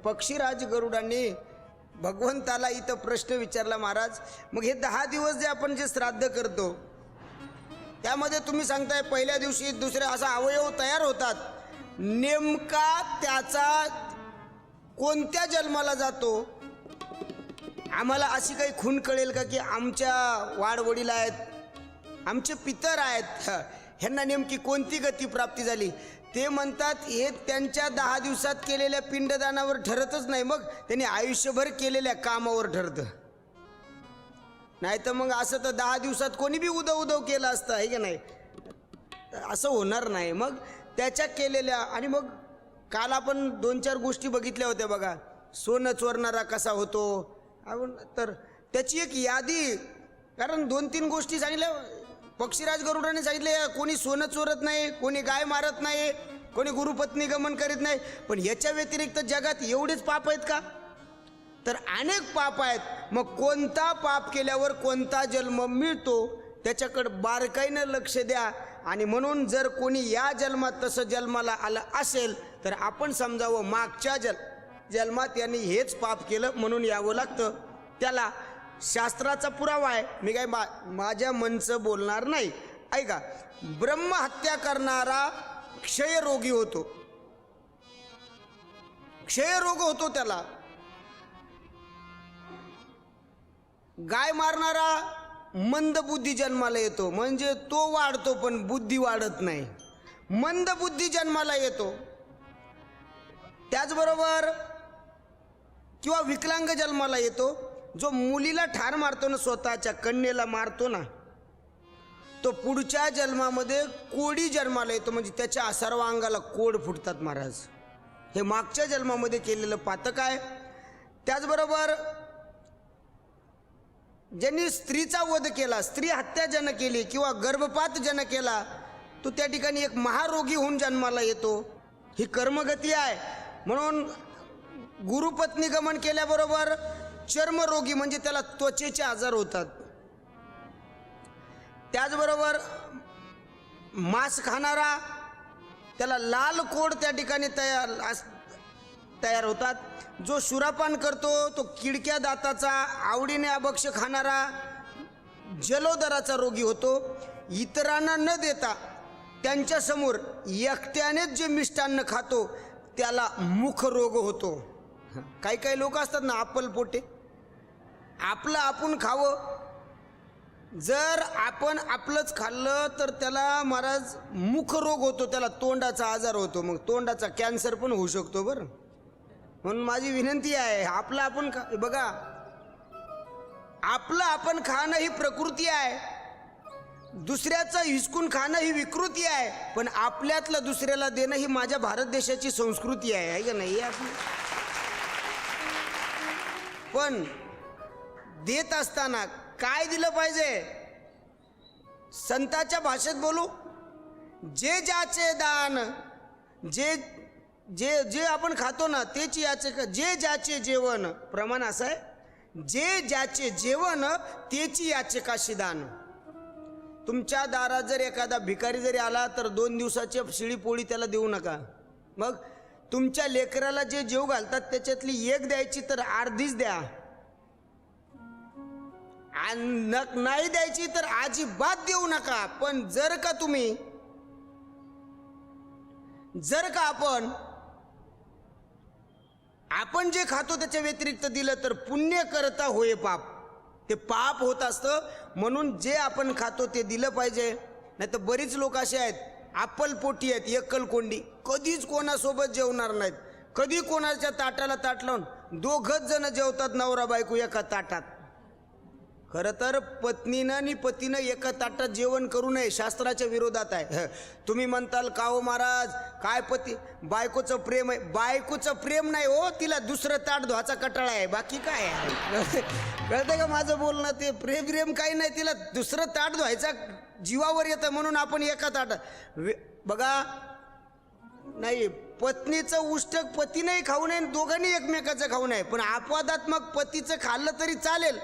पक्षीराज गरुडांनी भगवंताला इथं प्रश्न विचारला, महाराज मग हे 10 दिवस जे आपण जे श्राद्ध करतो त्यामध्ये तुम्ही सांगताय पहिल्या दिवशी दुसऱ्या असा अवयव तयार होतात, नेमका त्याचा कोणत्या जन्माला जातो? आम्हाला अशी काही खूण कळेल का की आमच्या वाडवडील आहेत, आमचे पितर आहेत, ह्यांना नेमकी कोणती गती प्राप्ती झाली? ते म्हणतात हे त्यांच्या 10 दिवसात केलेल्या पिंडदानावर ठरतच नाही, मग त्यांनी आयुष्यभर केलेल्या कामावर ठरतं. नाही तर मग असं तर 10 दिवसात कोणी बी उदव उदव केलं असतं आहे की नाही, असं होणार नाही. मग त्याच्या केलेल्या, आणि मग काल आपण 2-4 गोष्टी बघितल्या होत्या बघा, सोनं चोरणारा कसा होतो, तर त्याची एक यादी, कारण 2-3 गोष्टी सांगितल्या. पक्षीराज गरुडाने सांगितले कोणी सोनं चोरत नाही, कोणी गाय मारत नाही, कोणी गुरुपत्नी गमन करीत नाही, पण याच्या व्यतिरिक्त जगात एवढेच पाप आहेत का? तर अनेक पाप आहेत. मग कोणता पाप केल्यावर कोणता जन्म मिळतो त्याच्याकडे बारकाईनं लक्ष द्या. आणि म्हणून जर कोणी या जन्मात तसं जन्माला आलं असेल तर आपण समजावं मागच्या जन्मात यांनी हेच पाप केलं म्हणून यावं लागतं. त्याला शास्त्राचा पुरावा आहे, मी काय माझ्या मनचं बोलणार नाही. ऐका, ब्रह्महत्या करणारा क्षयरोगी होतो, क्षयरोग होतो त्याला. गाय मारणारा मंदबुद्धी जन्माला येतो, म्हणजे तो वाढतो पण बुद्धी वाढत नाही, मंदबुद्धी जन्माला येतो. त्याचबरोबर किंवा विकलांग जन्माला येतो. जो मुलीला ठार मारतो ना, स्वतःच्या कन्येला मारतो ना, तो पुढच्या जन्मामध्ये कोडी जन्माला येतो, म्हणजे त्याच्या सर्व अंगाला कोड फुटतात महाराज. हे मागच्या जन्मामध्ये केलेलं पातक आहे. त्याचबरोबर ज्यांनी स्त्रीचा वध केला, स्त्री हत्या ज्यानं केली किंवा गर्भपात ज्यानं केला, तो त्या ठिकाणी एक महारोगी होऊन जन्माला येतो. ही कर्मगती आहे. म्हणून गुरुपत्नी गमन केल्याबरोबर चर्मरोगी, म्हणजे त्याला त्वचेचे आजार होतात. त्याचबरोबर मांस खाणारा, त्याला लाल कोड त्या ठिकाणी तयार होतात. जो सुरापान करतो तो किडक्या दाताचा, आवडीने अभक्ष खाणारा जलोदराचा रोगी होतो. इतरांना न देता त्यांच्यासमोर एकट्यानेच जे मिष्टान्न खातो त्याला मुख रोग होतो. काही काही लोक असतात ना अप्पलपोटे, आपलं आपण खावं, जर आपण आपलंच खाल्लं तर त्याला महाराज मुख रोग होतो, त्याला तोंडाचा आजार होतो, मग तोंडाचा कॅन्सर पण होऊ शकतो बरं. म्हणून माझी विनंती आहे, आपलं आपण बघा, आपलं आपण खाणं ही प्रकृती आहे, दुसऱ्याचं हिसकून खाणं ही विकृती आहे, पण आपल्यातलं दुसऱ्याला देणं ही माझ्या भारत देशाची संस्कृती आहे का नाही? पण देत असताना काय दिलं पाहिजे? संताच्या भाषेत बोलू, जे ज्याचे दान, जे जे जे आपण खातो ना तेच याचे, जे ज्याचे जेवण, प्रमाण असं आहे, जे ज्याचे जेवण तेची याचे काशी दान. तुमच्या दारात जर एखादा भिकारी जरी आला तर 2 दिवसाची शिळी पोळी त्याला देऊ नका. मग तुमच्या लेकराला जे जेव घालतात त्याच्यातली 1 द्यायची तर अर्धीच द्या, नाही द्यायची तर अजिबात देऊ नका. पण जर का आपण जे खातो त्याच्या व्यतिरिक्त दिलं तर पुण्य करता होय पाप, ते पाप होत असतं. म्हणून जे आपण खातो ते दिलं पाहिजे. नाही तर बरीच लोक असे आहेत अप्पलपोटी आहेत, एकलकोंडी, कधीच कोणासोबत जेवणार नाहीत, कधी कोणाच्या ताटाला ताट लावून 2घच जण जेवतात, नवरा बायको एका ताटात. खरं तर पत्नीनं आणि पतीनं एका ताटात जेवण करू नये, शास्त्राच्या विरोधात आहे. तुम्ही म्हणताल का हो महाराज काय पती बायकोचं प्रेम आहे? बायकोचं प्रेम नाही हो, तिला दुसरं ताट धुवायचा कटाळा आहे, बाकी काय आहे? कळतं का माझं बोलणं? ते प्रेम काही नाही, तिला दुसरं ताट धुवायचा जीवावर येतं म्हणून आपण एका ताटात. बघा, नाही, पत्नीचं उष्टक पतीनेही खाऊ नये, दोघांनी एकमेकाचं खाऊ नये. पण अपवादात मग पतीचं खाल्लं तरी चालेल,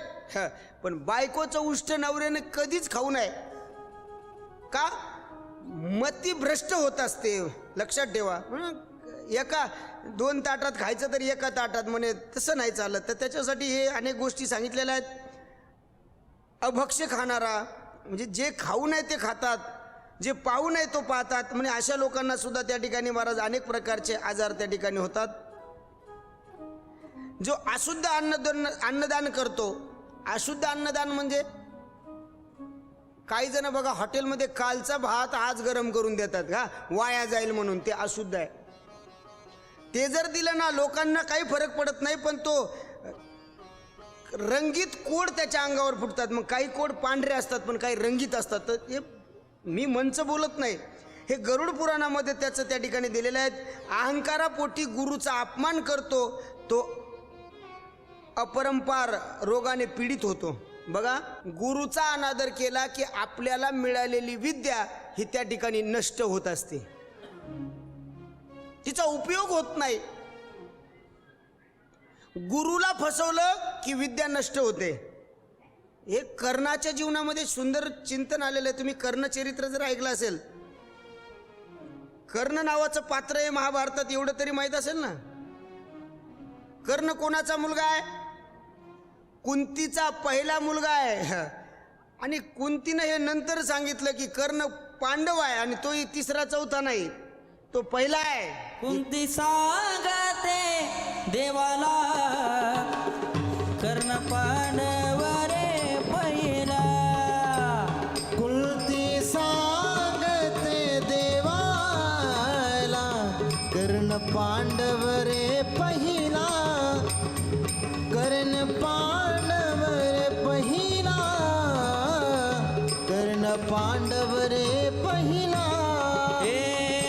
पण बायकोचं उष्ट नवऱ्याने कधीच खाऊ नये. का? मती भ्रष्ट होत असते, लक्षात ठेवा. एका 2 ताटात खायचं तर एका ताटात म्हणे, तसं नाही चालत. तर त्याच्यासाठी हे अनेक गोष्टी सांगितलेल्या आहेत. अभक्ष्य खाणारा म्हणजे जे खाऊ नये ते खातात, जे पाहू नये तो पाहतात, म्हणजे अशा लोकांना सुद्धा त्या ठिकाणी महाराज अनेक प्रकारचे आजार त्या ठिकाणी होतात. जो अशुद्ध अन्नदान करतो, अशुद्ध अन्नदान म्हणजे काही जण बघा हॉटेलमध्ये कालचा भात आज गरम करून देतात का, वाया जाईल म्हणून, ते अशुद्ध आहे. ते जर दिलं ना लोकांना काही फरक पडत नाही, पण तो रंगीत कोड त्याच्या अंगावर फुटतात. मग काही कोड पांढरे असतात पण काही रंगीत असतात. तर हे मी मंच बोलत नाही, हे गरुड पुराणामध्ये त्याचं त्या ठिकाणी दिलेलं आहे. अहंकारापोटी गुरुचा अपमान करतो तो अपरंपार रोगाने पीडित होतो. बघा, गुरुचा अनादर केला की आपल्याला मिळालेली विद्या ही त्या ठिकाणी नष्ट होत असते, तिचा उपयोग होत नाही. गुरुला फसवलं की विद्या नष्ट होते. हे कर्णाच्या जीवनामध्ये सुंदर चिंतन आलेलं आहे. तुम्ही कर्ण चरित्र जर ऐकलं असेल, कर्ण नावाचं पात्र आहे महाभारतात, एवढं तरी माहित असेल ना. कर्ण कोणाचा मुलगा आहे? कुंतीचा पहिला मुलगा आहे. आणि कुंतीनं हे नंतर सांगितलं की कर्ण पांडव आहे आणि तो तिसरा चौथा नाही, तो पहिला आहे. कुंती सांगते देवाला, कर्ण पांडव रे पहिला. कुंती सांगते देवाला, कर्ण पांडव रे पहिला. कर्ण पांडव रे पहिला, कर्ण पांडव रे पहिला. हे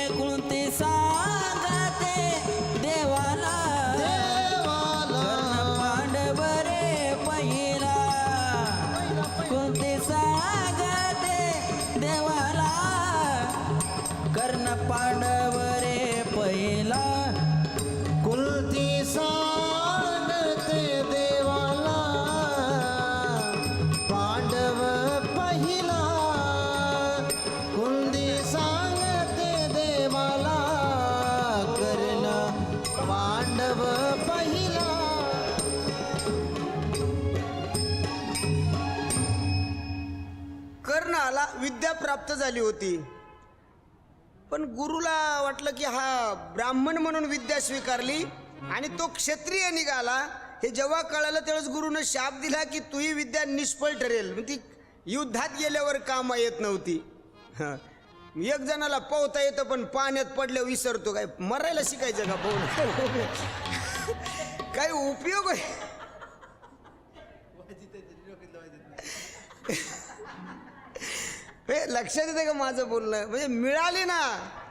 कुंती सांगते देवाला, देवाला कर्ण पांडव रे पहिला. कुंती सांगते देवाला, कर्ण पांडव रे पहिला. कुंती सांगते देवाला, पांडव पहिला. कुंती सांगते देवाला, कर्ण पांडव पहिला. कर्णाला विद्या प्राप्त झाली होती, पण गुरुला वाटलं की हा ब्राह्मण म्हणून विद्या स्वीकारली आणि तो क्षत्रिय निघाला. हे जेव्हा कळालं तेव्हाच गुरुनं शाप दिला की तू ही विद्या निष्फळ ठरेल. ती युद्धात गेल्यावर कामा येत नव्हती. एक जणाला पोहता येतं पण पाण्यात पडल्यावर विसरतो. काय मरायला शिकायचं का पोहणं? काही उपयोग आहे? हे लक्षात येते का माझं बोलणं? म्हणजे मिळाली ना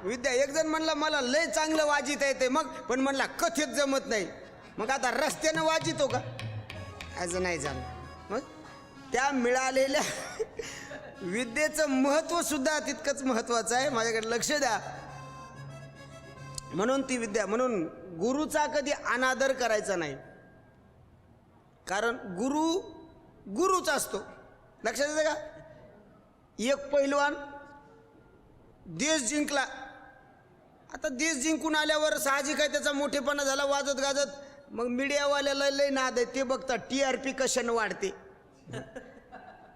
विद्या. एक जण म्हणला मला लय चांगलं वाजिता येते, मग पण म्हणला कथेत जमत नाही. मग आता रस्त्यानं वाजितो का? असं नाही झालं. मग त्या मिळालेल्या विद्येचं महत्व सुद्धा तितकंच महत्वाचं आहे. माझ्याकडे लक्ष द्या. म्हणून ती विद्या, म्हणून गुरुचा कधी अनादर करायचा नाही, कारण गुरु गुरुच असतो. लक्षात येते का? एक पैलवान देश जिंकला. आता देश जिंकून आल्यावर साहजिक आहे त्याचा मोठेपणा झाला वाजत गाजत. मग मीडियावाल्याला लय नाद आहे, ते बघतात TRP कशानं वाढते.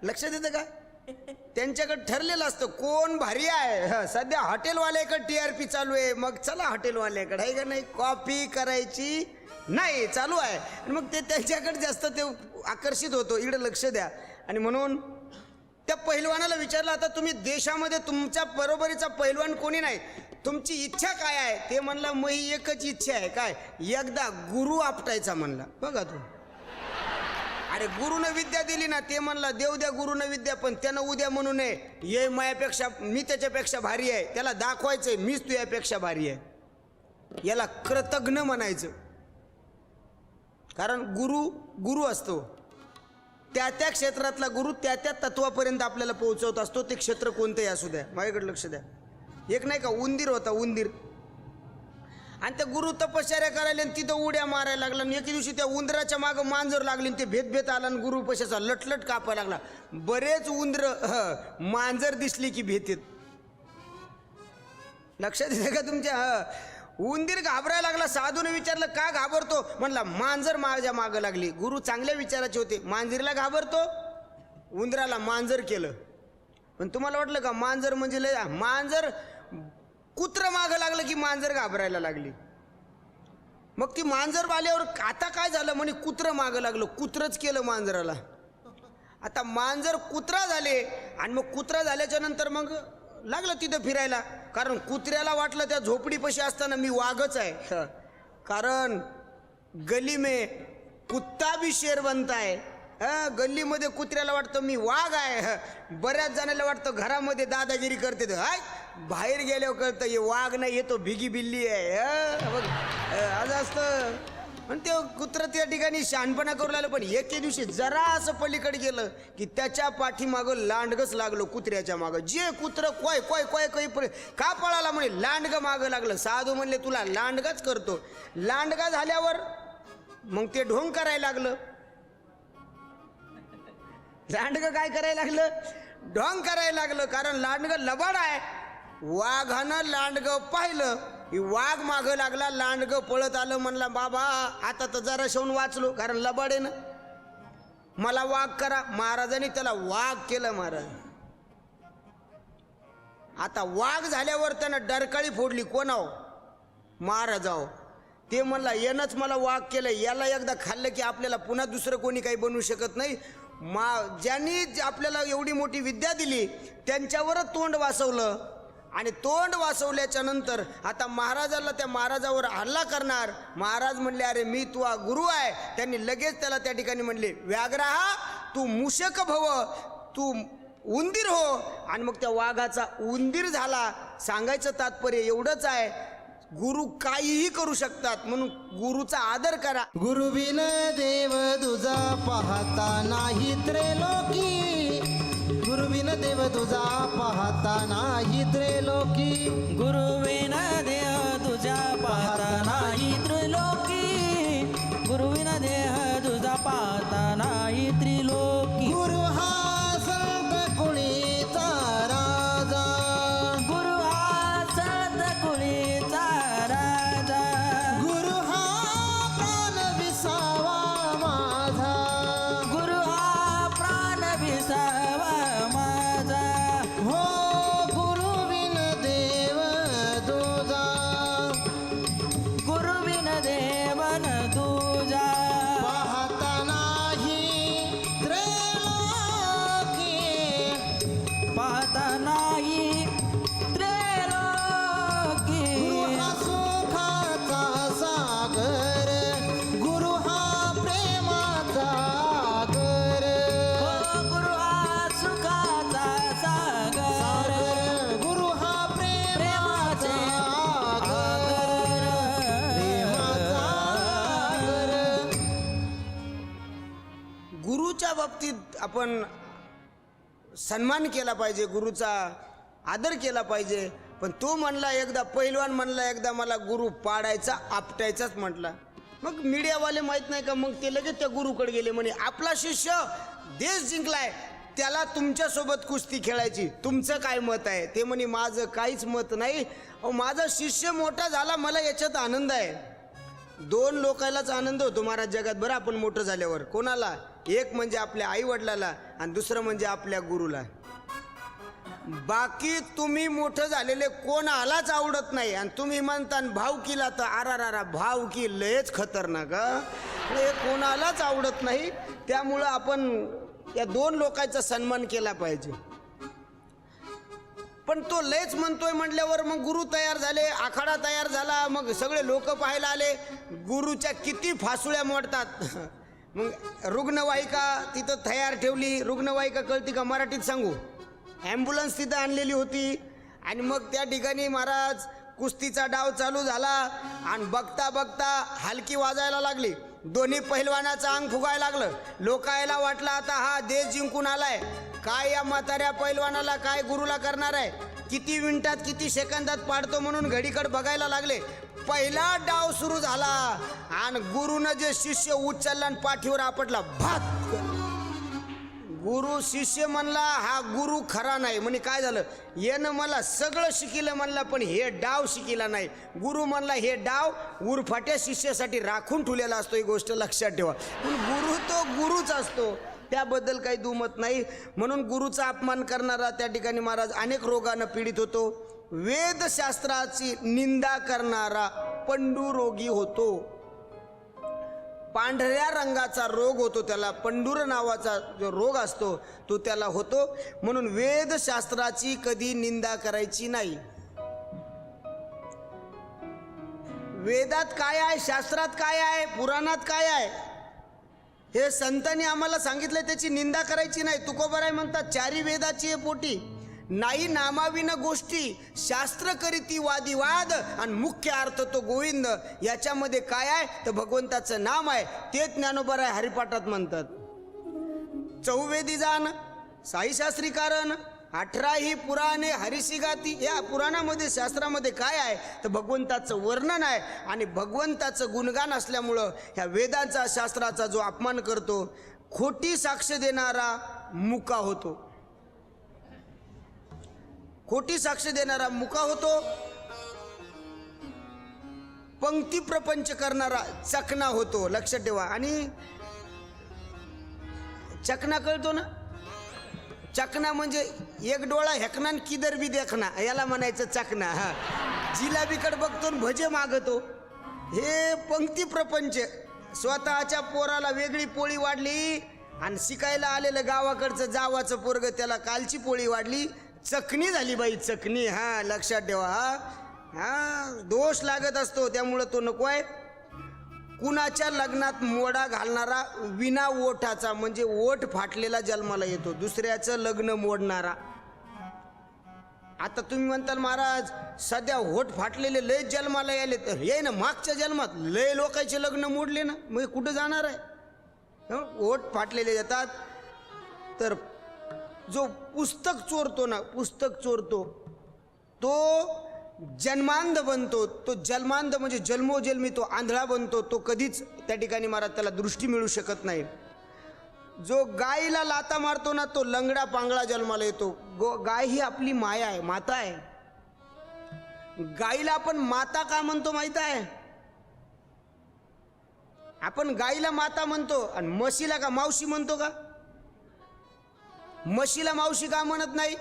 लक्षात येतं का? त्यांच्याकडे ठरलेलं असतं कोण भारी आहे. सध्या हॉटेलवाल्याकडे TRP चालू आहे, मग चला हॉटेलवाल्याकडे, आहे का नाही? कॉपी करायची नाही चालू आहे, आणि मग ते त्यांच्याकडे जास्त ते आकर्षित होतो. इकडे लक्ष द्या. आणि म्हणून त्या पहिलवानाला विचारलं, आता तुम्ही देशामध्ये तुमच्या बरोबरीचा पहिलवान कोणी नाही, तुमची इच्छा काय आहे? ते म्हणला मही एकच इच्छा आहे. काय? एकदा गुरु आपटायचा म्हणला. बघा तू, अरे गुरुनं विद्या दिली ना, ते म्हणला देव द्या गुरुनं विद्या, पण त्यानं उद्या म्हणू नये ये माझ्यापेक्षा, मी त्याच्यापेक्षा भारी आहे. त्याला दाखवायचंय मीच तुझ्यापेक्षा भारी आहे. याला कृतज्ञ म्हणायचं. कारण गुरु गुरु असतो. त्या त्या क्षेत्रातला गुरु त्या त्या तत्वापर्यंत आपल्याला पोहोचवत असतो. ते क्षेत्र कोणतंही असू द्या. माझ्याकडे लक्ष द्या. एक नाही का उंदीर होता, उंदीर, आणि त्या गुरु तपश्चर्या करायला आणि तिथं उड्या मारायला लागला. आणि एके दिवशी त्या उंदराच्या मागं मांजर लागली आणि ते भेत आला आणि गुरु पशाचा लटलट कापायला लागला. बरेच उंदर मांजर दिसली की भीतीत. लक्षात येते का तुमच्या? उंदीर घाबरायला लागला. साधूने विचारलं का घाबरतो? म्हणला मांजर माझ्या मागं लागली. गुरु चांगल्या विचाराचे होते. मांजरीला घाबरतो, उंदराला मांजर केलं. पण तुम्हाला वाटलं का मांजर म्हणजे लय? मांजर कुत्र मागं लागलं की मांजर घाबरायला लागली. मग ती मांजर आल्यावर आता काय झालं म्हणे कुत्र मागं लागलं, कुत्रच केलं मांजराला. आता मांजर कुत्रा झाले आणि मग कुत्रा झाल्याच्या नंतर मग लागलं तिथं फिरायला. कारण कुत्र्याला वाटलं त्या झोपडीपाशी असताना मी वाघच आहे. कारण गली में कुत्ता भी शेर बनता है. गल्लीमध्ये कुत्र्याला वाटतं मी वाघ आहे. बऱ्याच जणांना वाटतं घरामध्ये दादागिरी करते तर हाय, बाहेर गेल्यावर कळतं हे वाघ नाही, येतो भिगी बिल्ली आहे. बघ आज असतं. पण ते कुत्रं त्या ठिकाणी शहाणपणा करू लागलं. पण एके दिवशी जरा असं पलीकडे गेलं की त्याच्या पाठीमागं लांडगच लागलं कुत्र्याच्या मागं. जे कुत्रं कोय कोय कोय कोय का पळाला म्हणे लांडगं मागं लागलं. साधू म्हणले तुला लांडगाच करतो. लांडगा झाल्यावर मग ते ढोंग करायला लागलं. लांडगं काय करायला लागलं? ढोंग करायला लागलं. कारण लांडगं लबाड आहे. वाघानं लांडगं पाहिलं की वाघ मागं लागला. लांडगं पळत आलं. म्हणला बाबा आता तर जरा शेवून वाचलो, कारण लबाड आहे ना, मला वाघ करा. महाराजांनी त्याला वाघ केलं. महाराज आता वाघ झाल्यावर त्यानं डरकाळी फोडली. कोणाव? महाराजाव. ते म्हणला यानंच मला वाघ केलं, याला एकदा खाल्लं की आपल्याला पुन्हा दुसरं कोणी काही बनवू शकत नाही. ज्यांनी आपल्याला एवढी मोठी विद्या दिली त्यांच्यावरच तोंड वासवलं. आणि तोंड वाचवल्याच्या नंतर आता महाराजाला त्या महाराजावर हल्ला करणार. महाराज म्हणले अरे मी तू गुरु आहे. त्यांनी लगेच त्याला त्या ठिकाणी म्हणले व्याघ्रहा तू मूषक भव, तू उंदीर हो. आणि मग त्या वाघाचा उंदीर झाला. सांगायचं तात्पर्य एवढंच आहे, गुरु काहीही करू शकतात म्हणून गुरुचा आदर करा. गुरुविन देव तुझा पाहता नाही त्रैलोकी. गुरुविन देव तुझा पाहता नाही त्रैलोकी. गुरुविन देह तुझ्या पाहता नाही त्रिलोकी. गुरुविन देह तुझा पाहता नाही त्रिलोकी. गुरु हा संत कुळीचा राजा. गुरु हा संत कुळीचा राजा. गुरु हा प्राण विसावा माझा. गुरु हा प्राण विसावा माझा. हो गुरुविन देव तुझा. गुरुविन देवन तुझा पाहता नाही त्रैलोकी. पाहता नाही त्रैलोकी. गुरु हा सुखाचा सागर. गुरु हा प्रेमाचा सागर. हो गुरु हा सुखाचा सागर. गुरु हा प्रेमाचा सागर. प्रेमाचा सागर. गुरुच्या बाबतीत आपण सन्मान केला पाहिजे, गुरुचा आदर केला पाहिजे. पण तो म्हणला एकदा, पहिलवान म्हणला एकदा मला गुरु पाडायचा आपटायचाच म्हटला. मग मीडियावाले माहीत नाही का, मग ते लगेच त्या गुरुकडे गेले. म्हणे आपला शिष्य देश जिंकलाय, त्याला तुमच्यासोबत कुस्ती खेळायची, तुमचं काय मत आहे? ते म्हणे माझं काहीच मत नाही. अहो माझा शिष्य मोठा झाला, मला याच्यात आनंद आहे. दोन लोकांनाच आनंद होतो महाराज जगात बरं आपण मोठं झाल्यावर. कोणाला? एक म्हणजे आपल्या आई वडिलाला आणि दुसरं म्हणजे आपल्या गुरुला. बाकी तुम्ही मोठं झालेले कोणालाच आवडत नाही. आणि तुम्ही म्हणता भावकीला तर आरारारा भावकी लयच खतरनाक. हे कोणालाच आवडत नाही. त्यामुळं आपण या दोन लोकांचा सन्मान केला पाहिजे. पण तो लयच म्हणतोय म्हटल्यावर मग गुरु तयार झाले, आखाडा तयार झाला, मग सगळे लोक पाहायला आले. गुरुच्या किती फासुळ्या मोडतात. मग रुग्णवाहिका तिथं तयार ठेवली. रुग्णवाहिका कळती का मराठीत सांगू? ॲम्ब्युलन्स तिथं आणलेली होती. आणि मग त्या ठिकाणी महाराज कुस्तीचा डाव चालू झाला. आणि बघता बघता हलकी वाजायला लागली. दोन्ही पहिलवानाचं अंग फुगायला लागलं. लोकायला वाटलं आता हा देश जिंकून आलाय. काय या म्हाताऱ्या पैलवानाला काय गुरुला करणार आहे? किती मिनिटात किती सेकंदात पाडतो म्हणून घडीकडे बघायला लागले. पहिला डाव सुरू झाला आणि गुरुनं जे शिष्य उचलला आणि पाठीवर आपटला, भात. गुरु शिष्य म्हणला हा गुरु खरा नाही. म्हणे काय झालं, यानं मला सगळं शिकिलं म्हणला पण हे डाव शिकिला नाही. गुरु म्हणला हे डाव उरफाट्या शिष्यासाठी राखून ठेवलेला असतो, ही गोष्ट लक्षात ठेवा. पण गुरु तो गुरुच असतो, त्याबद्दल काही दुमत नाही. म्हणून गुरुचा अपमान करणारा त्या ठिकाणी महाराज अनेक रोगानं पीडित होतो. वेदशास्त्राची निंदा करणारा पंडुरोगी होतो. पांढऱ्या रंगाचा रोग होतो त्याला, पंडुर नावाचा जो रोग असतो तो त्याला होतो. म्हणून वेदशास्त्राची कधी निंदा करायची नाही. वेदात काय आहे, शास्त्रात काय आहे, पुराणात काय आहे, हे संतांनी आम्हाला सांगितलं, त्याची निंदा करायची नाही. तुकोबाराय म्हणतात चारी वेदाची आहे पोटी, नाही नामाविन गोष्टी, शास्त्र करीती वादिवाद, आणि मुख्य अर्थ तो गोविंद. याच्यामध्ये काय आहे तर भगवंताचं नाम आहे, ते ज्ञानोबराय हरिपाठात म्हणतात. चौवेदी जाण, साईशास्त्री कारण, 18 पुराणे हरिशी गाती. या पुराणामध्ये शास्त्रामध्ये काय आहे तर भगवंताचं वर्णन आहे. आणि भगवंताचं गुणगान असल्यामुळं ह्या वेदांचा शास्त्राचा जो अपमान करतो, खोटी साक्ष देणारा मुका होतो. खोटी साक्ष देणारा मुका होतो. पंक्ती प्रपंच करणारा चकना होतो, लक्षात ठेवा. आणि चकना कळतो ना, चकना म्हणजे एक डोळा हेकना किदर बी देखना, याला म्हणायचं चकना. हा, जिलाबीकडे बघतो भजे मागतो, हे पंक्ती प्रपंच. स्वतःच्या पोराला वेगळी पोळी वाढली आणि शिकायला आलेलं गावाकडचं जावाचं पोरग, त्याला कालची पोळी वाढली, चकणी झाली बाई, चकणी. हा, लक्षात ठेवा. हा, दोष लागत असतो, त्यामुळं तो नको आहे. कुणाच्या लग्नात मोडा घालणारा विना ओठाचा, म्हणजे ओठ फाटलेला जन्माला येतो, दुसऱ्याचं लग्न मोडणारा. आता तुम्ही म्हणताल महाराज सध्या ओठ फाटलेले लय जन्माला यायले, तर ये ना मागच्या जन्मात लय लोकांचे लग्न मोडले ना, मग कुठं जाणार आहे. ओठ फाटलेले येतात. तर जो पुस्तक चोरतो ना, पुस्तक चोरतो तो जन्मांध बनतो. तो जन्मांध म्हणजे जन्मोजन्मी तो आंधळा बनतो. तो कधीच त्या ठिकाणी महाराज त्याला दृष्टी मिळू शकत नाही. जो गायीला लाता मारतो ना, तो लंगडा पांगळा जन्माला येतो. गाय ही आपली माया आहे, माता आहे. गायीला आपण माता का म्हणतो माहित आहे? आपण गायीला माता म्हणतो आणि म्हशीला का मावशी म्हणतो का? म्हशीला मावशी का म्हणत नाही?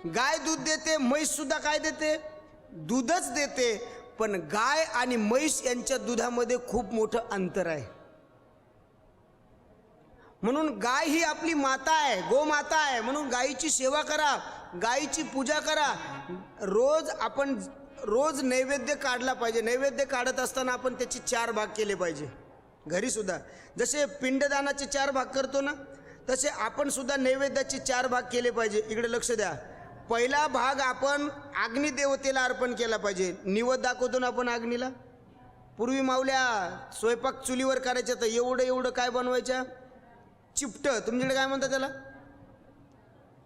गाय दूध देते, म्हैस सुद्धा काय देते? दूधच देते. पण गाय आणि म्हैस यांच्या दुधामध्ये खूप मोठं अंतर आहे. म्हणून गाय ही आपली माता आहे, गोमाता आहे. म्हणून गायीची सेवा करा, गायीची पूजा करा. रोज नैवेद्य काढला पाहिजे. नैवेद्य काढत असताना आपण त्याचे 4 भाग केले पाहिजे. घरी सुद्धा जसे पिंडदानाचे 4 भाग करतो ना, तसे आपण सुद्धा नैवेद्याचे 4 भाग केले पाहिजे. इकडे लक्ष द्या. पहिला भाग आपण अग्निदेवतेला अर्पण केला पाहिजे. निवद दाखवतो ना आपण अग्नीला. पूर्वी माऊल्या स्वयंपाक चुलीवर करायच्या, तर एवढं एवढं काय बनवायच्या? चिपट. तुमच्याकडे काय म्हणतात त्याला?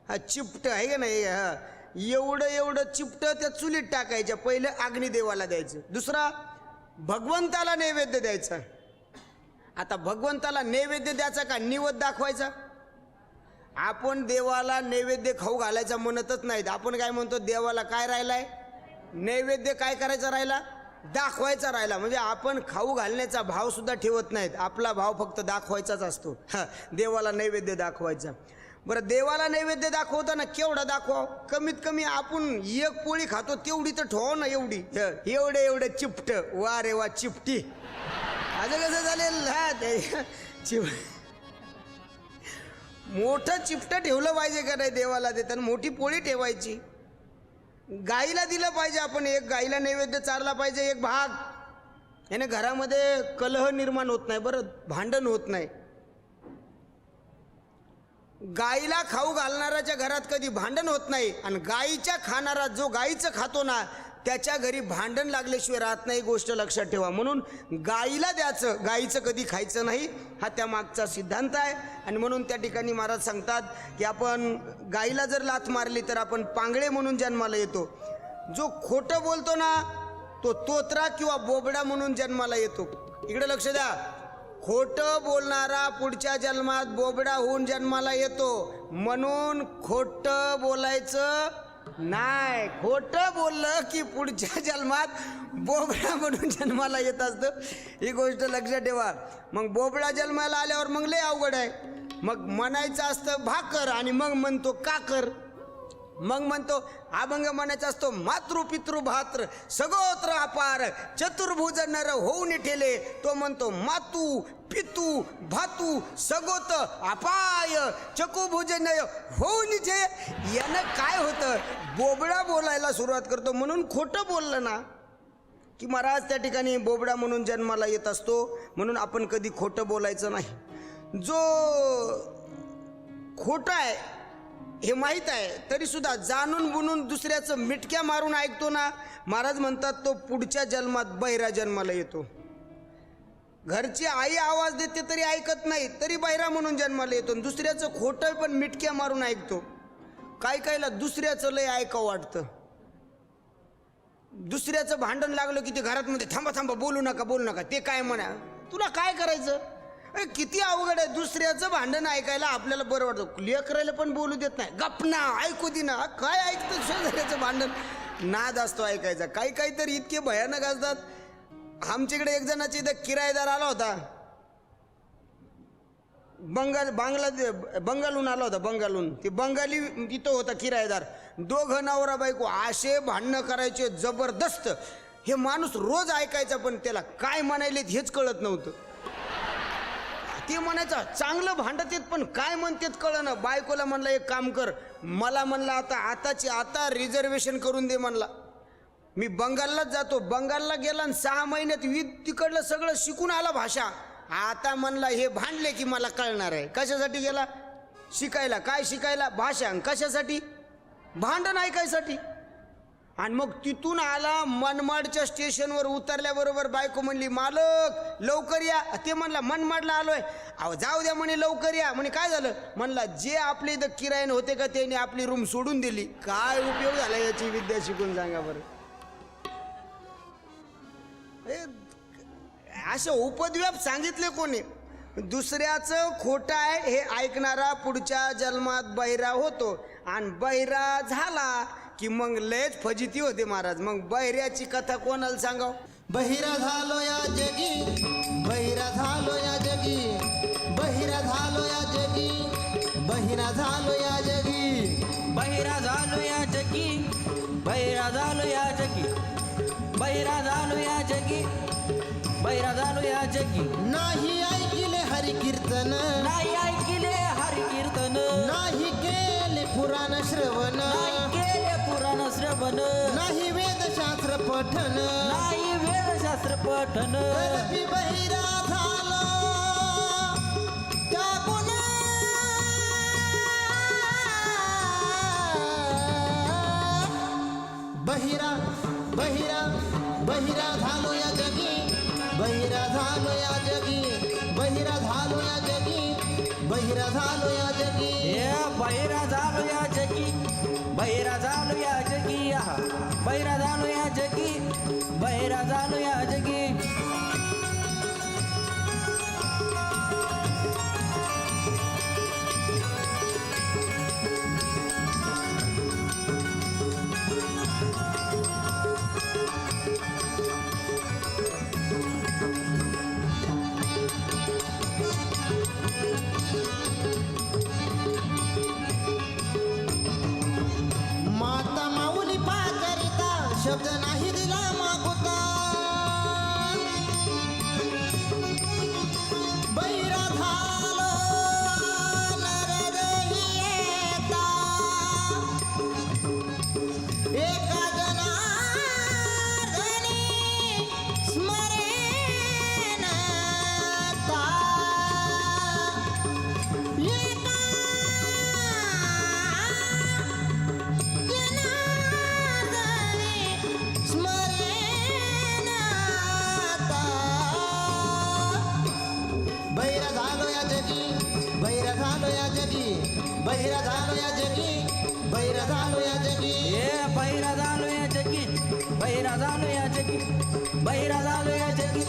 हा, चिपट आहे का नाही? हा, एवढं एवढं चिपट त्या चुलीत टाकायच्या. पहिलं अग्निदेवाला द्यायचं. दुसरा भगवंताला नैवेद्य द्यायचा. आता भगवंताला नैवेद्य द्यायचा का निवद दाखवायचा? आपण देवाला नैवेद्य खाऊ घालायचा म्हणतच नाहीत. आपण काय म्हणतो? देवाला काय राहिलाय? नैवेद्य काय करायचा राहिला? दाखवायचा राहिला. म्हणजे आपण खाऊ घालण्याचा भाव सुद्धा ठेवत नाहीत. आपला भाव फक्त दाखवायचाच असतो. देवाला नैवेद्य दाखवायचा. बरं, देवाला नैवेद्य दाखवताना केवढा दाखवा? कमीत कमी आपण 1 पोळी खातो तेवढी तर ठेवा ना. एवढं एवढं चिपट. वा रे वा, चिपटी. असं कसं झालेलं? मोठं चिपट ठेवलं पाहिजे का नाही देवाला देताना? मोठी पोळी ठेवायची. गाईला दिलं पाहिजे आपण. एक गाईला नैवेद्य चारला पाहिजे, 1 भाग. याने घरामध्ये कलह निर्माण होत नाही, बरं, भांडण होत नाही. गाईला खाऊ घालणाऱ्याच्या घरात कधी भांडण होत नाही. आणि गाईच्या खाणारा जो गाईचं खातो ना, त्याच्या घरी भांडण लागल्याशिवाय राहत नाही. गोष्ट लक्षात ठेवा. म्हणून गाईला द्यायचं, गाईचं कधी खायचं नाही, हा त्या मागचा सिद्धांत आहे. आणि म्हणून त्या ठिकाणी महाराज सांगतात की आपण गाईला जर लाथ मारली तर आपण पांगळे म्हणून जन्माला येतो. जो खोटं बोलतो ना, तो तोत्रा किंवा बोबडा म्हणून जन्माला येतो. इकडे लक्ष द्या. खोटं बोलणारा पुढच्या जन्मात बोबडा होऊन जन्माला येतो, म्हणून खोटं बोलायचं नाही. खोटं बोललं की पुढच्या जन्मात बोबडा म्हणून जन्माला येत असतं, ही गोष्ट लक्षात ठेवा. मग बोबडा जन्माला आल्यावर मग लय अवघड आहे. मग म्हणायचं असतं भाकर आणि मग म्हणतो काकर. मग म्हणतो अभंग म्हणायचा असतो मातृ पितृ भात्र सगोत्र अपार चतुर्भुज नर होऊन ठेले. तो म्हणतो मातू पितू भातू सगोत अपाय चकुभुज नय होऊन जे. यानं काय होतं, बोबडा बोलायला सुरुवात करतो. म्हणून खोटं बोललं ना की महाराज त्या ठिकाणी बोबडा म्हणून जन्माला येत असतो. म्हणून आपण कधी खोटं बोलायचं नाही. जो खोटं आहे हे माहीत आहे तरी सुद्धा जाणून बुनून दुसऱ्याचं मिटक्या मारून ऐकतो ना, महाराज म्हणतात तो पुढच्या जन्मात बहिरा जन्माला येतो. घरची आई आवाज देते तरी ऐकत नाही, तरी बहिरा म्हणून जन्माला येतो. दुसऱ्याचं खोटं पण मिटक्या मारून ऐकतो. काय कायला दुसऱ्याचं लय ऐकावं वाटतं. दुसऱ्याचं भांडण लागलं की ते घरात मध्ये थांबा थांबा बोलू नका बोलू नका. ते काय म्हणा, तुला काय करायचं. किती अवघड आहे. दुसऱ्याचं भांडण ऐकायला आपल्याला बरं वाटतं, लेकरायला पण बोलू देत नाही. गपना ऐकू दे ना. काय ऐकतं शेजाऱ्याचं भांडण, नाद असतो ऐकायचा. काही काही तर इतके भयानक असतात. आमच्याकडे एक जणाची इथं किरायेदार आला होता, बंगालहून आला होता. बंगालहून ते बंगाली तिथं होता किरायेदार. दोघं नवरा बायको असे भांडणं करायचे जबरदस्त. हे माणूस रोज ऐकायचा पण त्याला काय म्हणायलेत हेच कळत नव्हतं. ते म्हणायचं चांगलं भांडत येत पण काय म्हणतात कळना. बायकोला म्हणला एक काम कर, मला म्हणला आताची आता रिझर्वेशन करून दे म्हणला. मी बंगाललाच जातो. बंगालला गेला आणि 6 महिन्यात तिकडलं सगळं शिकून आला भाषा. आता म्हणला हे भांडले की मला कळणार आहे. कशासाठी गेला? शिकायला. काय शिकायला? भाषा. कशासाठी? भांडण ऐकायसाठी. आणि मग तिथून आला, मनमाडच्या स्टेशनवर उतरल्याबरोबर बायको म्हणली मालक लवकर या. ते म्हणला मनमाडला आलोय. अहो जाऊ द्या म्हणे, लवकर या म्हणे. काय झालं म्हणला, जे आपले इथं किरायाने होते का त्यांनी आपली रूम सोडून दिली. काय उपयोग झाला याची विद्या शिकून सांगा बरं. असे उपद्व्याप सांगितले कोणी. दुसऱ्याचं खोटं आहे हे ऐकणारा पुढच्या जन्मात बहिरा होतो. आणि बहिरा झाला की मग लयच फजिती होते महाराज. मग बहिऱ्याची कथा कोणाला सांगाव. बहिरा झालो या जगी, बहिरा झालो या जगी, बहिरा झालो या जगी, बहिरा झालो या जगी, बहिरा झालो या जगी, बहिरा झालो या जगी, बहिरा झालो या जगी, बहिरा झालो या जगी. नाही ऐकिले हरी कीर्तन, नाही ऐकिले हरी कीर्तन, नाही केले पुराण श्रवण, नाही केले पुराण श्रवण, नाही वेदशास्त्र पठन, नाही वेदशास्त्र पठन. करती बहिरा झालो त्या गुण, बहिरा बहिरा बहिरा झालो या जगी, बहिरा झालो या जगी, बहिरा झालो या जगी, बहिरा झालो या जगी. ए बहिरा झालो या जगी, बहिरा झालो या जगी, आहा. बहिरा झालो या जगी, बहिरा झालो या जगी. माता माऊली पाचरिता शब्द नाही दिला मागोता, बैरा झालो नरदेही येता, एका जनार्दनी स्मरेन ता, एका जनार्दनी स्मरेन ता. बैरा झालो या जगी, बैरा झालो या जगी, बैरा झालो या जगी, बैरा झालो या जगी. ए बहिरा झालो या जगी, बहिरा झालो या जगी, बहिरा झालो या जगी,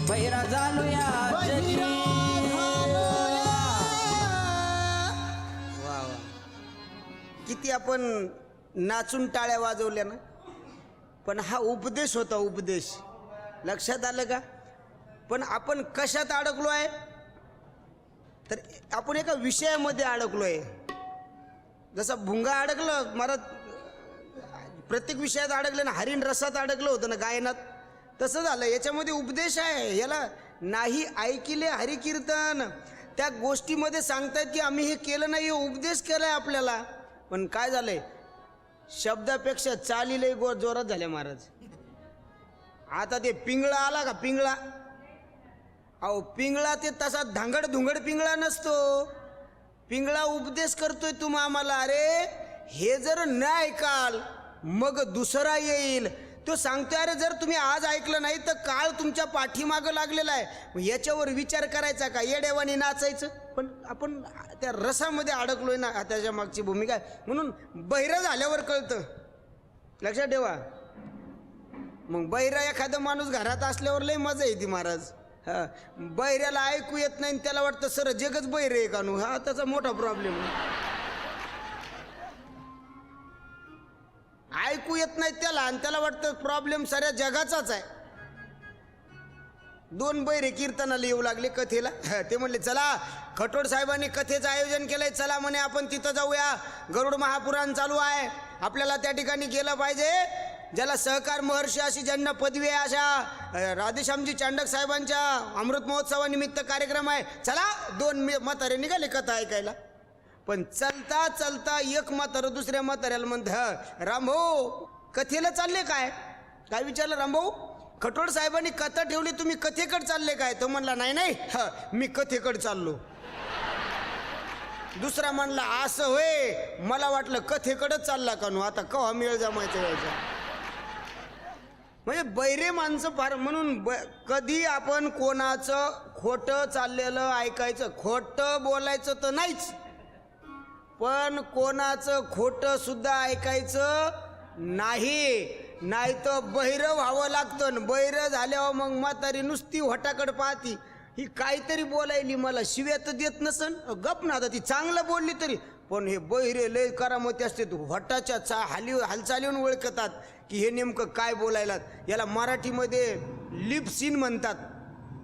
बहिरा झालो या जगी वा वा, किती आपण नाचून टाळ्या वाजवल्या ना. पण हा उपदेश होता, उपदेश. लक्षात आलं का? पण आपण कशात अडकलो आहे, तर आपण एका विषयामध्ये अडकलो आहे. जसा भुंगा अडकलं महाराज, प्रत्येक विषयात अडकलं ना. हरिण रसात अडकलं होतं ना, गायनात. तसं झालं. याच्यामध्ये उपदेश आहे. याला नाही ऐकिले हरिकीर्तन, त्या गोष्टीमध्ये सांगतात की आम्ही हे केलं नाही, हे उपदेश केलाय आपल्याला. पण काय झालंय, शब्दापेक्षा चालीलही जोरात झाल्या महाराज. आता ते पिंगळा आला का, पिंगळा, अहो पिंगळा ते तसा धांगड धुंगड पिंगळा नसतो. पिंगळा उपदेश करतोय तुम्हा आम्हाला, अरे हे जर न ऐकाल मग दुसरा येईल. तो सांगतोय अरे जर तुम्ही आज ऐकलं नाही तर काळ तुमच्या पाठीमागं लागलेला आहे. मग याच्यावर विचार करायचा का, येड्यावानी नाचायचं. पण आपण त्या रसामध्ये अडकलोय ना, त्याच्या मागची भूमिका आहे. म्हणून बहिरं झाल्यावर कळतं. लक्षात ठेवा. मग बहिरा एखादा माणूस घरात असल्यावर लय मजा येते महाराज. हा, बहिऱ्याला ऐकू येत नाही, त्याला वाटतं सर जगच बहिर आहे का नू. हा त्याचा मोठा प्रॉब्लेम. ऐकू येत नाही त्याला, आणि त्याला वाटतं प्रॉब्लेम साऱ्या जगाचाच आहे. 2 बहिरे कीर्तनाला येऊ लागले कथेला. ते म्हणले चला, खटोड साहेबांनी कथेचं आयोजन केलंय, चला म्हणे आपण तिथं जाऊया. गरुड महापुराण चालू आहे, आपल्याला त्या ठिकाणी गेलं पाहिजे. ज्याला सहकार महर्षी अशी ज्यांना पदवी आहे अशा राधेश्यामजी चांडक साहेबांच्या अमृत महोत्सवानिमित्त कार्यक्रम आहे. चला, 2 म्हातारे निघाले कथा ऐकायला. पण चलता चलता एक म्हातारं दुसऱ्या म्हाताऱ्याला म्हणतं, रामभाऊ कथेला चालले काय? काय विचारलं रामभाऊ? खटोड साहेबांनी कथा ठेवली, तुम्ही कथेकडे चालले काय? तो म्हणला नाही नाही, मी कथेकडे चाललो. दुसरा म्हणला असं होय, मला वाटलं कथेकडेच चालला का नो, आता केव्हा मेळ जमायचं यायचा. म्हणजे बैरे माणसं फार. म्हणून कधी आपण कोणाचं खोटं चाललेलं ऐकायचं, खोटं बोलायचं तर नाहीच, पण कोणाचं खोटं सुद्धा ऐकायचं नाही. नाही तर बहिरं व्हावं लागतं. बहिरं झाल्यावर मग म्हातारी नुसती होटाकडे पाहती, ही काहीतरी बोलायली, मला शिव्या तर देत नसन, गप ना. आता ती चांगलं बोलली तरी, पण हे बहिरे लय करामती असते. होटाच्या हालचालीवरून ओळखतात की हे नेमकं काय बोलायलात. याला मराठीमध्ये लिप सीन म्हणतात.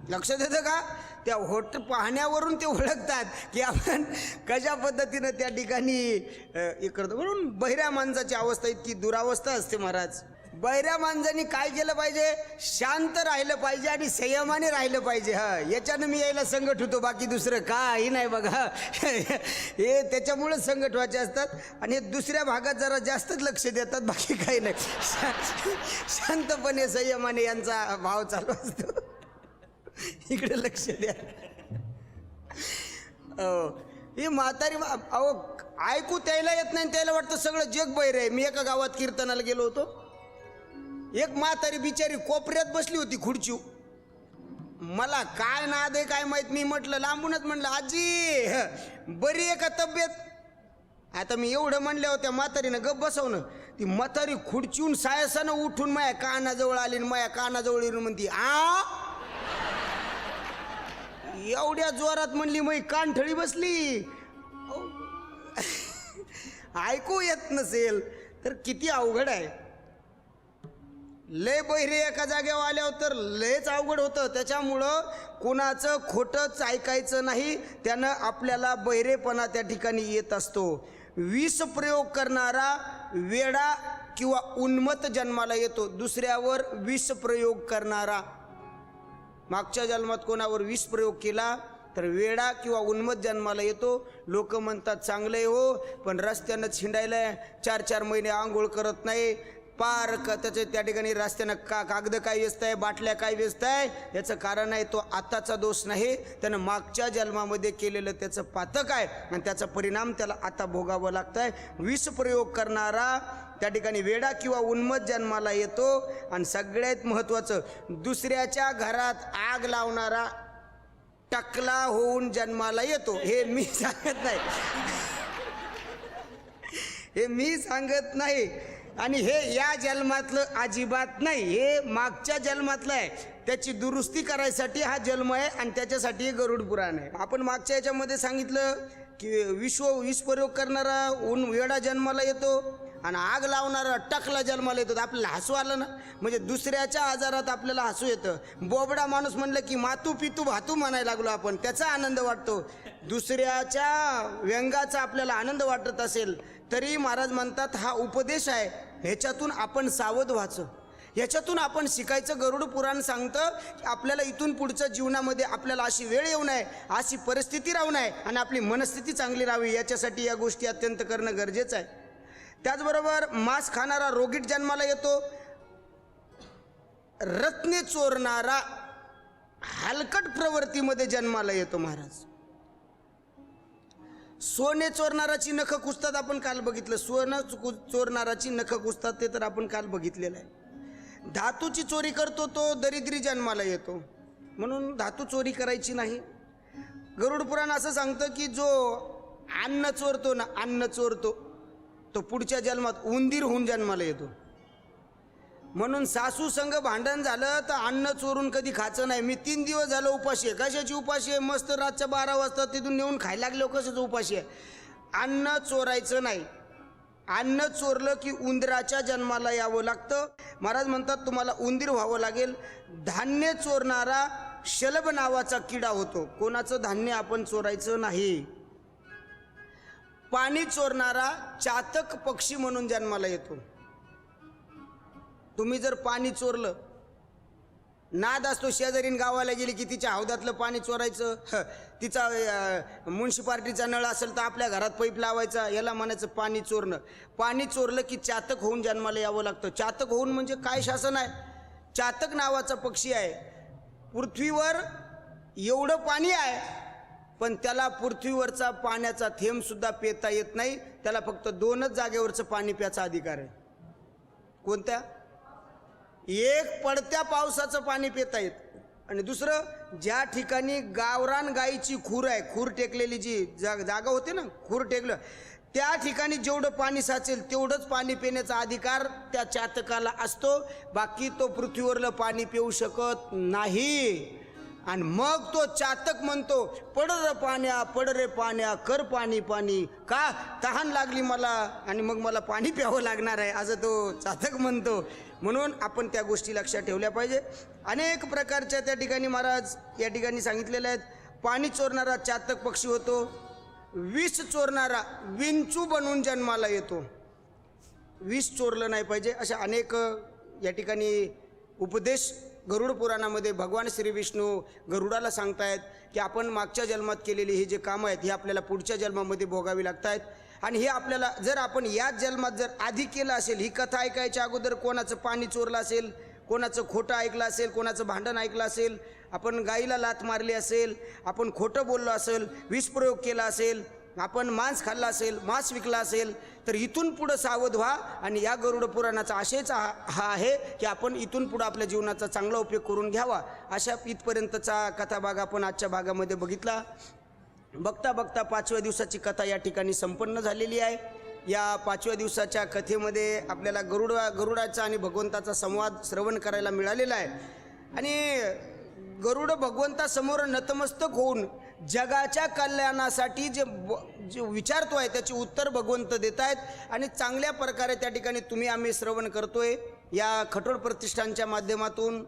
लक्षात येतं का? त्या होट पाहण्यावरून ते ओळखतात की आपण कशा पद्धतीनं त्या ठिकाणी हे करतो. म्हणून बहिऱ्या माणसाची अवस्था इतकी दुरावस्था असते महाराज. बहिऱ्या माणसांनी काय केलं पाहिजे? शांत राहिलं पाहिजे आणि संयमाने राहिलं पाहिजे. हा, याच्यानं मी यायला संकट होतो, बाकी दुसरं काही नाही बघा. हे त्याच्यामुळं संकट व्हायचे असतात. आणि दुसऱ्या भागात जरा जास्तच लक्ष देतात, बाकी काही नाही. शांतपणे संयमाने यांचा भाव चालू असतो. इकडे लक्ष द्या. ही म्हातारी, अहो ऐकू त्याला येत नाही, त्याला वाटतं सगळं जग बहिर आहे. मी एका गावात कीर्तनाला गेलो होतो. एक म्हातारी बिचारी कोपऱ्यात बसली होती खुर्ची. मला काय नाद आहे काय माहित. मी म्हटलं लांबूनच, म्हणलं आजी बरी आहे का तब्येत? आता मी एवढं म्हणल्या होत्या म्हातारीनं गप बसवणं. ती म्हातारी खुर्चीहून सायसानं उठून माया कानाजवळ आली, माया कानाजवळ येऊन म्हणती आ, एवढ्या जोरात म्हणली, मग कानठळी बसली. ऐकू येत नसेल तर किती अवघड आहे. लय बहिरे एका जागेवर आल्यावर तर लयच अवघड होतं. त्याच्यामुळं कोणाचं खोटंच ऐकायचं नाही, त्यानं आपल्याला बहिरेपणा त्या ठिकाणी येत असतो. विष प्रयोग करणारा वेडा किंवा उन्मत्त जन्माला येतो. दुसऱ्यावर विष प्रयोग करणारा, मागच्या जन्मात कोणावर विष प्रयोग केला तर वेडा किंवा उन्मत्त जन्माला येतो. लोक म्हणतात चांगलं आहे हो, पण रस्त्यानं छिंडायला 4-4 महिने आंघोळ करत नाही, पार त्याच्या त्या ठिकाणी रस्त्यानं कागद काय व्यस्त आहे, बाटल्या काय व्यस्त आहे. याचं कारण आहे तो आताचा दोष नाही, त्यानं मागच्या जन्मामध्ये केलेलं त्याचं पातक आहे आणि त्याचा परिणाम त्याला आता भोगावं लागतं आहे. विष प्रयोग करणारा त्या ठिकाणी वेडा किंवा उन्मत्त जन्माला येतो. आणि सगळ्यात महत्त्वाचं, दुसऱ्याच्या घरात आग लावणारा टकला होऊन जन्माला येतो. हे मी सांगत नाही, हे मी सांगत नाही. आणि हे या जन्मातलं अजिबात नाही, हे मागच्या जन्मातलं आहे. त्याची दुरुस्ती करायसाठी हा जन्म आहे आणि त्याच्यासाठी हे गरुड पुराण आहे. आपण मागच्या याच्यामध्ये सांगितलं की विष प्रयोग करणारा वेडा जन्माला येतो आणि आग लावणारा टकला जन्माला येतो. आपल्याला हसू आलं ना, म्हणजे दुसऱ्याच्या आजारात आपल्याला हसू येतं. बोबडा माणूस म्हणलं की मातू पितू भातू म्हणायला लागलो आपण, त्याचा आनंद वाटतो. दुसऱ्याच्या व्यंगाचा आपल्याला आनंद वाटत असेल तरी महाराज म्हणतात हा उपदेश आहे, ह्याच्यातून आपण सावध व्हायचं, ह्याच्यातून आपण शिकायचं. गरुड पुराण सांगतं की आपल्याला इथून पुढच्या जीवनामध्ये आपल्याला अशी वेळ येऊ नये, अशी परिस्थिती राहू नये आणि आपली मनस्थिती चांगली राहावी, याच्यासाठी या गोष्टी अत्यंत करणं गरजेचं आहे. त्याचबरोबर मांस खाणारा रोगीट जन्माला येतो. रत्ने चोरणारा हलकट प्रवृत्तीमध्ये जन्माला येतो महाराज. सोने चोरणाराची नख कुसतात, आपण काल बघितलं. सोनं चोरणाराची नख कुसतात, ते तर आपण काल बघितलेलं आहे. धातूची चोरी करतो तो दरिद्री जन्माला येतो, म्हणून धातू चोरी करायची नाही. गरुड पुराण असं सांगतं की जो अन्न चोरतो ना, अन्न चोरतो, तो पुढच्या जन्मात उंदीर होऊन जन्माला येतो. म्हणून सासू संग भांडण झालं तर अन्न चोरून कधी खायचं नाही. मी 3 दिवस झालं उपाशी आहे. कशाची उपाशी आहे? मस्त रातच्या 12 वाजता तिथून नेऊन खायला लागलो, कशाचं उपाशी आहे? अन्न चोरायचं नाही. अन्न चोरलं की उंदराच्या जन्माला यावं लागतं. महाराज म्हणतात तुम्हाला उंदीर व्हावं लागेल. धान्य चोरणारा शलभ नावाचा किडा होतो. कोणाचं धान्य आपण चोरायचं नाही. पाणी चोरणारा चातक पक्षी म्हणून जन्माला येतो. तुम्ही जर पाणी चोरलं, नाद असतो शेजारीन गावाला गेली की तिच्या हौदातलं पाणी चोरायचं. तिचा म्युन्सिपाल्टीचा नळ असेल तर आपल्या घरात पाईप लावायचा, याला म्हणायचं पाणी चोरणं. पाणी चोरलं की चातक होऊन जन्माला यावं लागतं. चातक होऊन म्हणजे काय शासन आहे? चातक नावाचा पक्षी आहे. पृथ्वीवर एवढं पाणी आहे पण त्याला पृथ्वीवरचा पाण्याचा थेंब सुद्धा पिता येत नाही. त्याला फक्त 2च जागेवरचं पाणी प्यायचा अधिकार आहे. कोणत्या? एक पडत्या पावसाचं पाणी पिता येत, आणि दुसरं ज्या ठिकाणी गावरान गाईची खूर आहे, खूर टेकलेली जी जागा होते ना, खूर टेकलं, त्या ठिकाणी जेवढं पाणी साचेल तेवढंच पाणी पिण्याचा अधिकार त्या चातकाला असतो. बाकी तो पृथ्वीवरलं पाणी पिऊ शकत नाही. आणि मग तो चातक म्हणतो पड रे पाण्या कर पाणी पाणी, का तहान लागली मला आणि मग मला पाणी प्यावं लागणार आहे, असं तो चातक म्हणतो. म्हणून आपण त्या गोष्टी लक्षात ठेवल्या पाहिजे. अनेक प्रकारच्या त्या ठिकाणी महाराज या ठिकाणी सांगितलेल्या आहेत. पाणी चोरणारा चातक पक्षी होतो. विष चोरणारा विंचू बनून जन्माला येतो. विष चोरलं नाही पाहिजे. अशा अनेक या ठिकाणी उपदेश गरुड पुराणामध्ये भगवान श्री विष्णू गरुडाला सांगतायत की आपण मागच्या जन्मात केलेली ही जे कामं आहेत ही आपल्याला पुढच्या जन्मामध्ये भोगावी लागत आहेत. आणि हे आपल्याला जर आपण याच जन्मात जर आधी केलं असेल, ही कथा ऐकायच्या अगोदर कोणाचं पाणी चोरलं असेल, कोणाचं खोटं ऐकलं असेल, कोणाचं भांडण ऐकलं असेल, आपण गाईला लाथ मारली असेल, आपण खोटं बोललो असेल, विषप्रयोग केला असेल, आपण मांस खाल्लं असेल, मांस विकला असेल, तर इथून पुढं सावध व्हा. आणि या गरुड पुराणाचा आशयच हा आहे की आपण इथून पुढं आपल्या जीवनाचा चांगला उपयोग करून घ्यावा. अशा इथपर्यंतचा कथाभाग आपण आजच्या भागामध्ये बघितला. बघता बघता 5व्या दिवसाची कथा या ठिकाणी संपन्न झालेली आहे. या 5व्या दिवसाच्या कथेमध्ये आपल्याला गरुडाचा आणि भगवंताचा संवाद श्रवण करायला मिळालेला आहे. आणि गरुड भगवंतासमोर नतमस्तक होऊन जगाच्या कल्याणासाठी जे विचारतो आहे त्याची उत्तर भगवंत देत आहेत. आणि चांगल्या प्रकारे त्या ठिकाणी तुम्ही आम्ही श्रवण करतोय. या खटोळ प्रतिष्ठानच्या माध्यमातून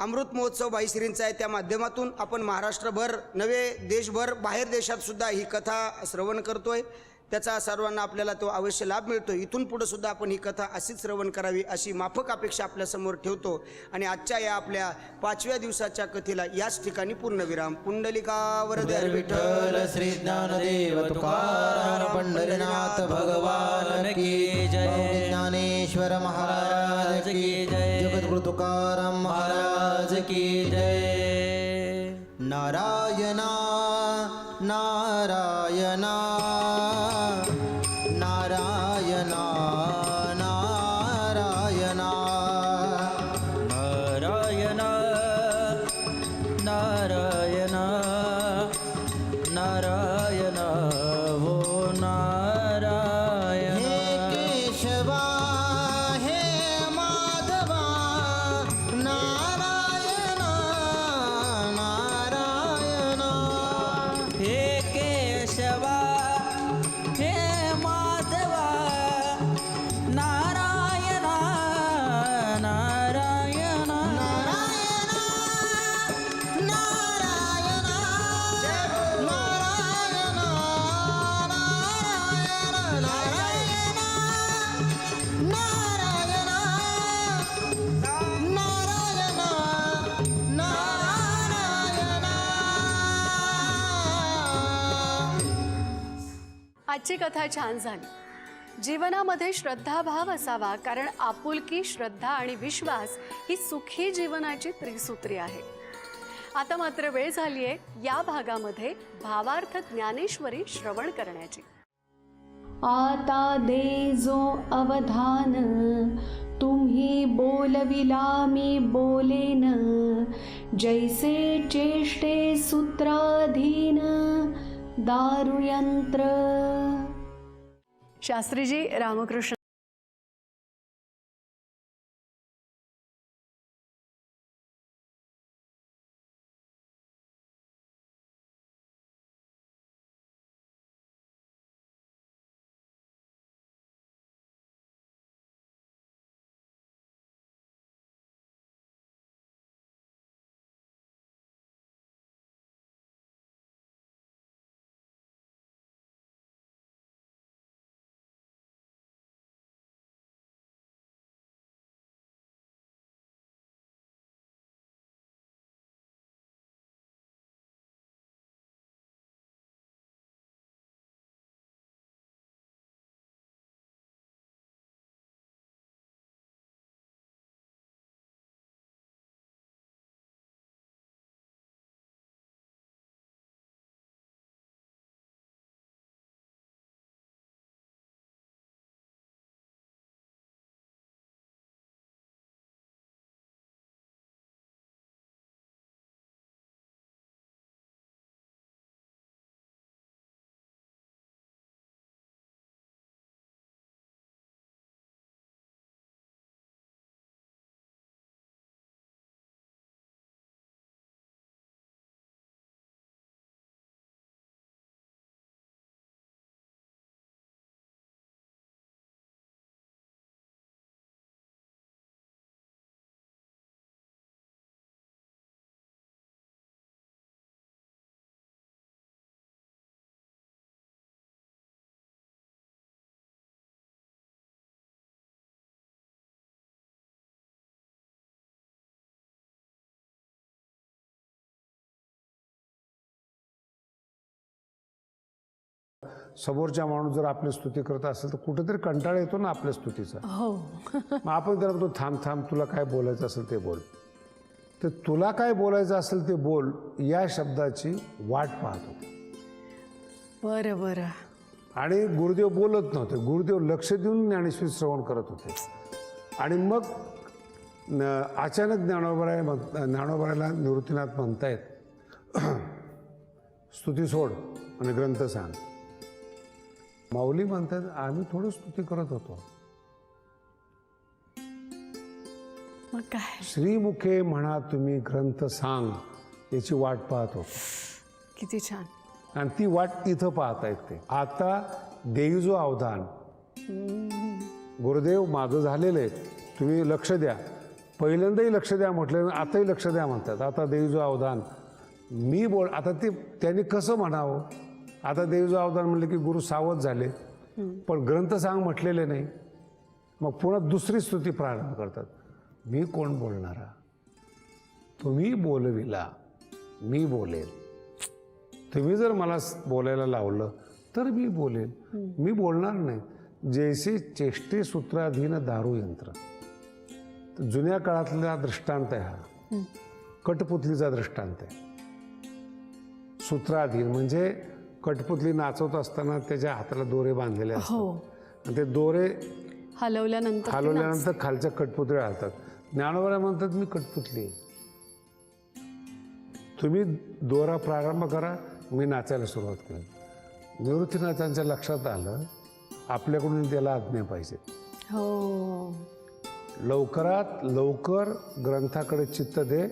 अमृत महोत्सव भाईश्रींचा आहे, त्या माध्यमातून आपण महाराष्ट्रभर नव्हे देशभर बाहेर देशात सुद्धा ही कथा श्रवण करतोय. त्याचा सर्वांना आपल्याला तो अवश्य लाभ मिळतो. इथून पुढे सुद्धा आपण ही कथा अशीच श्रवण करावी अशी माफक अपेक्षा आपल्यासमोर ठेवतो. आणि आजच्या या आपल्या 5व्या दिवसाच्या कथेला याच ठिकाणी पूर्णविराम. पुंडलिकावर विठ्ठल श्री ज्ञानदेव तुकाराम पंढरीनाथ भगवान की जय. ज्ञानेश्वर महाराज की जय. जगद्गुरु तुकाराम महाराज की जय. नारायणा नारायणा नारायणा नारायणा नारायण नारायण नारायण हो नारायण. हे केशवा आजची कथा छान झाली. जीवनामध्ये श्रद्धाभाव असावा, कारण आपुलकी, श्रद्धा आणि विश्वास ही सुखी जीवनाची त्रिसूत्री आहे. आता मात्र वेळ झाली आहे या भागामध्ये भावार्थ ज्ञानेश्वरी श्रवण करण्याची. आता दे जो अवधान, तुम्ही बोलविला मी बोलेन, जैसे चेष्टे सूत्राधीन दारुयंत्र. शास्त्रीजी रामकृष्ण. समोरचा माणूस जर आपली स्तुती करत असेल तर कुठेतरी कंटाळा येतो ना आपल्या स्तुतीचा. हो. मग आपण त्याला म्हणतो थांब थांब, तुला काय बोलायचं असेल ते बोल. तर तुला काय बोलायचं असेल ते बोल या शब्दाची वाट पाहत होते. बरं बरं. आणि गुरुदेव बोलत नव्हते, गुरुदेव लक्ष देऊन ज्ञानेश्वरी श्रवण करत होते. आणि मग अचानक ज्ञानोबाला निवृत्तीनाथ म्हणतायत स्तुती सोड आणि ग्रंथ सांग. माऊली म्हणतात आम्ही थोडं स्तुती करत होतो. मग काय? श्रीमुखे म्हणा तुम्ही ग्रंथ सांग याची वाट पाहत होतो. किती छान. आणि ती वाट इथं पाहतायत ते. आता देईजो अवधान, गुरुदेव माझं झालेलं आहे, तुम्ही लक्ष द्या. पहिल्यांदाही लक्ष द्या म्हटलं, आताही लक्ष द्या म्हणतात. आता देईजो अवधान मी बोल. आता ते त्यांनी कसं म्हणावं? आता देईजो अवधान म्हणले की गुरु सावध झाले, पण ग्रंथ सांग म्हटलेले नाही. मग पुन्हा दुसरी स्तुती प्रारंभ करतात. मी कोण बोलणारा? तुम्ही बोलविला मी बोलेल. तुम्ही जर मला बोलायला लावलं तर मी बोलेल, मी बोलणार नाही. जैसे चेष्टे सूत्राधीन दारू यंत्र. जुन्या काळातला दृष्टांत आहे हा. कठपुतलीचा दृष्टांत आहे. सूत्राधीन म्हणजे कठपुतली नाचवत असताना त्याच्या हाताला दोरे बांधलेले असतात आणि ते दोरे हलवल्यानंतर खालच्या कठपुतळ्या हालतात. ज्ञानोबा म्हणतात मी कठपुतली आहे, तुम्ही दोरा प्रारंभ करा, मी नाचायला सुरुवात केली. निवृत्तीनाथांच्या लक्षात आलं आपल्याकडून त्याला आज्ञा पाहिजे. हो. लवकरात लवकर ग्रंथाकडे चित्त दे,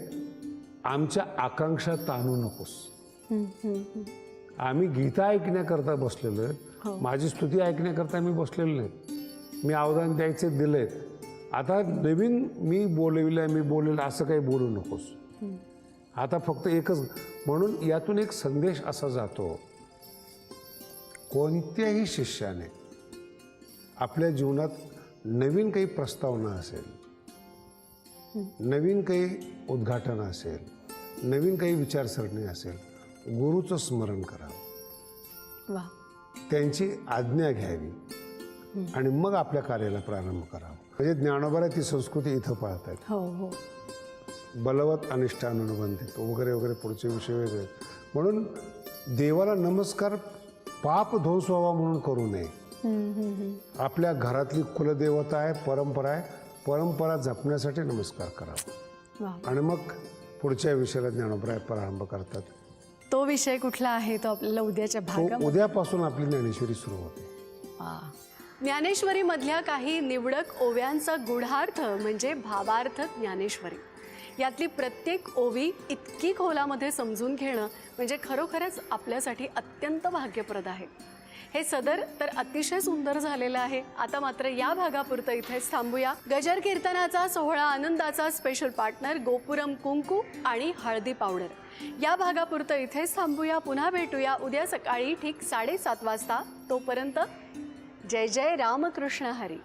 आमच्या आकांक्षा ताणू नकोस. आम्ही गीता ऐकण्याकरता बसलेलो आहे, माझी स्तुती ऐकण्याकरता मी बसलेलो नाही. मी अवधान द्यायचे दिलेत. आता नवीन मी बोलविलंय, मी बोलेल असं काही बोलू नकोस. आता फक्त एकच. म्हणून यातून एक संदेश असा जातो, कोणत्याही शिष्याने आपल्या जीवनात नवीन काही प्रस्तावना असेल, नवीन काही उद्घाटन असेल, नवीन काही विचारसरणी असेल, गुरुचं स्मरण करावं. वा. त्यांची आज्ञा घ्यावी आणि मग आपल्या कार्याला प्रारंभ करावा. म्हणजे ज्ञानोबा ती संस्कृती इथं पाळत आहेत. हो हो बलवत अनिष्टानुबंधित वगैरे वगैरे पुढचे विषय वेगळे. म्हणून देवाला नमस्कार पाप ध्वंस व्हावा म्हणून करू नये. आपल्या घरातली कुलदेवता आहे, परंपरा आहे, परंपरा जपण्यासाठी नमस्कार करावा. वा. आणि मग पुढच्या विषयाला ज्ञानोबा प्रारंभ करतात. तो विषय कुठला आहे तो आपल्याला उद्याच्या तो भागामध्ये उद्यापासून आपली ज्ञानेश्वरी सुरू होते. ज्ञानेश्वरी मधल्या काही निवडक ओव्यांचा गूढार्थ म्हणजे भावार्थ ज्ञानेश्वरी. यातली प्रत्येक ओवी इतकी खोलामध्ये समजून घेणं म्हणजे खरोखरच आपल्यासाठी अत्यंत भाग्यप्रद आहे. हे सदर तर अतिशय सुंदर झालेलं आहे. आता मात्र या भागापुरतं इथेच थांबूया. गजर कीर्तनाचा सोहळा आनंदाचा स्पेशल पार्टनर गोपुरम कुंकू आणि हळदी पावडर या भागापुरतं इथेच थांबूया. पुन्हा भेटूया उद्या सकाळी ठीक 7:30 वाजता. तोपर्यंत जय जय रामकृष्ण हरी.